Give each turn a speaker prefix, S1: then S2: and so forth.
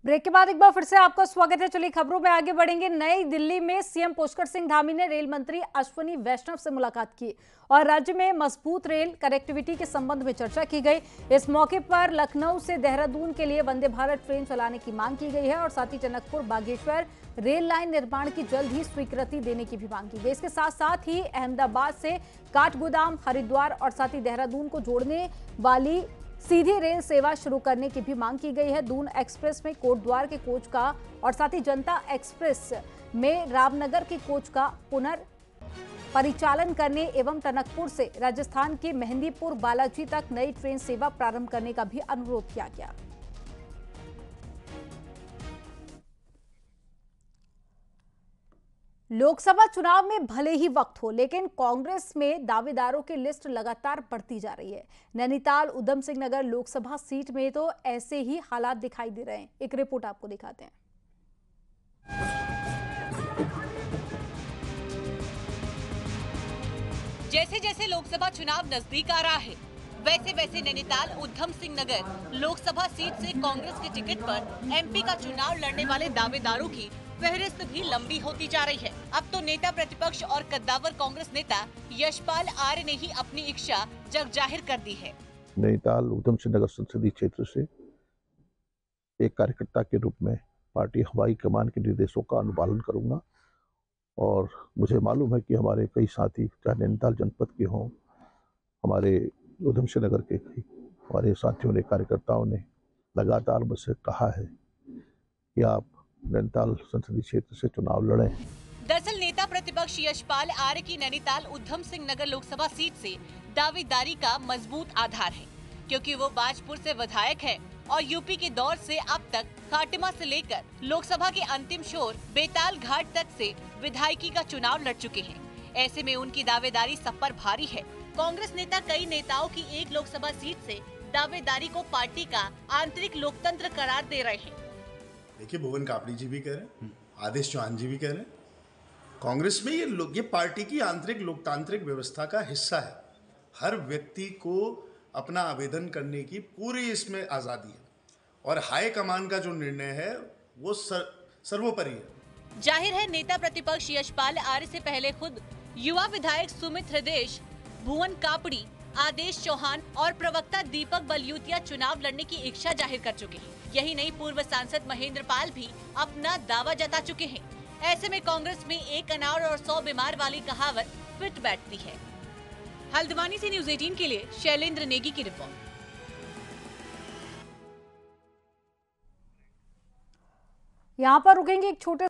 S1: Break के बाद एक बार फिर से आपका स्वागत है। चलिए खबरों में आगे बढ़ेंगे। नई दिल्ली में सीएम पुष्कर सिंह धामी ने रेल मंत्री अश्विनी वैष्णव से मुलाकात की और राज्य में मजबूत रेल कनेक्टिविटी के संबंध में चर्चा की गई। इस मौके पर लखनऊ से देहरादून के लिए वंदे भारत ट्रेन चलाने की मांग की गई है और साथ ही टनकपुर बागेश्वर रेल लाइन निर्माण की जल्द ही स्वीकृति देने की भी मांग की गई। इसके साथ साथ ही अहमदाबाद से काठगोदाम, हरिद्वार और साथ ही देहरादून को जोड़ने वाली सीधी रेल सेवा शुरू करने की भी मांग की गई है। दून एक्सप्रेस में कोटद्वार के कोच का और साथ ही जनता एक्सप्रेस में रामनगर के कोच का पुनर्परिचालन करने एवं टनकपुर से राजस्थान के मेहंदीपुर बालाजी तक नई ट्रेन सेवा प्रारंभ करने का भी अनुरोध किया गया। लोकसभा चुनाव में भले ही वक्त हो, लेकिन कांग्रेस में दावेदारों की लिस्ट लगातार बढ़ती जा रही है। नैनीताल उधम सिंह नगर लोकसभा सीट में तो ऐसे ही हालात दिखाई दे रहे हैं। एक रिपोर्ट आपको दिखाते हैं।
S2: जैसे जैसे लोकसभा चुनाव नजदीक आ रहा है, वैसे वैसे नैनीताल उधम सिंह नगर लोकसभा सीट से कांग्रेस के टिकट पर एमपी का चुनाव लड़ने वाले दावेदारों की फहरिस्त भी लंबी होती जा रही है। अब तो नेता प्रतिपक्ष और कद्दावर कांग्रेस नेता यशपाल आर्य ने ही अपनी इच्छा जग जाहिर कर दी है।
S3: नैनीताल उधम सिंह नगर संसदीय क्षेत्र से एक कार्यकर्ता के रूप में पार्टी हवाई कमान के निर्देशों का अनुपालन करूंगा और मुझे मालूम है कि हमारे कई साथी चाहे नैनीताल जनपद के हों, हमारे उधम सिंह नगर के हमारे साथियों ने, कार्यकर्ताओं ने लगातार मुझसे कहा है कि आप नैनीताल संसदीय क्षेत्र से चुनाव लड़ें।
S2: दरअसल नेता प्रतिपक्ष यशपाल आर्य की नैनीताल उधम सिंह नगर लोकसभा सीट से दावेदारी का मजबूत आधार है, क्योंकि वो बाजपुर से विधायक है और यूपी के दौर से अब तक खाटिमा से लेकर लोकसभा के अंतिम छोर बेताल घाट तक से विधायकी का चुनाव लड़ चुके हैं। ऐसे में उनकी दावेदारी सब पर भारी है। कांग्रेस नेता कई नेताओं की एक लोकसभा सीट से दावेदारी को पार्टी का आंतरिक लोकतंत्र करार दे रहे हैं।
S4: देखिए, भुवन कापड़ी जी भी कह रहे हैं, आदेश चौहान जी भी कह रहे हैं, कांग्रेस में ये पार्टी की आंतरिक लोकतांत्रिक व्यवस्था का हिस्सा है। हर व्यक्ति को अपना आवेदन करने की पूरी इसमें आज़ादी है और हाई कमान का जो निर्णय है वो सर्वोपरि है।
S2: जाहिर है नेता प्रतिपक्ष यशपाल आर्य से पहले खुद युवा विधायक सुमित हृदय, भुवन कापड़ी, आदेश चौहान और प्रवक्ता दीपक बलयूतिया चुनाव लड़ने की इच्छा जाहिर कर चुके हैं। यही नहीं, पूर्व सांसद महेंद्र पाल भी अपना दावा जता चुके हैं। ऐसे में कांग्रेस में एक अनार और 100 बीमार वाली कहावत फिट बैठती है। हल्द्वानी से न्यूज़ 18 के लिए शैलेंद्र नेगी की रिपोर्ट।
S1: यहाँ पर रुकेंगे एक छोटे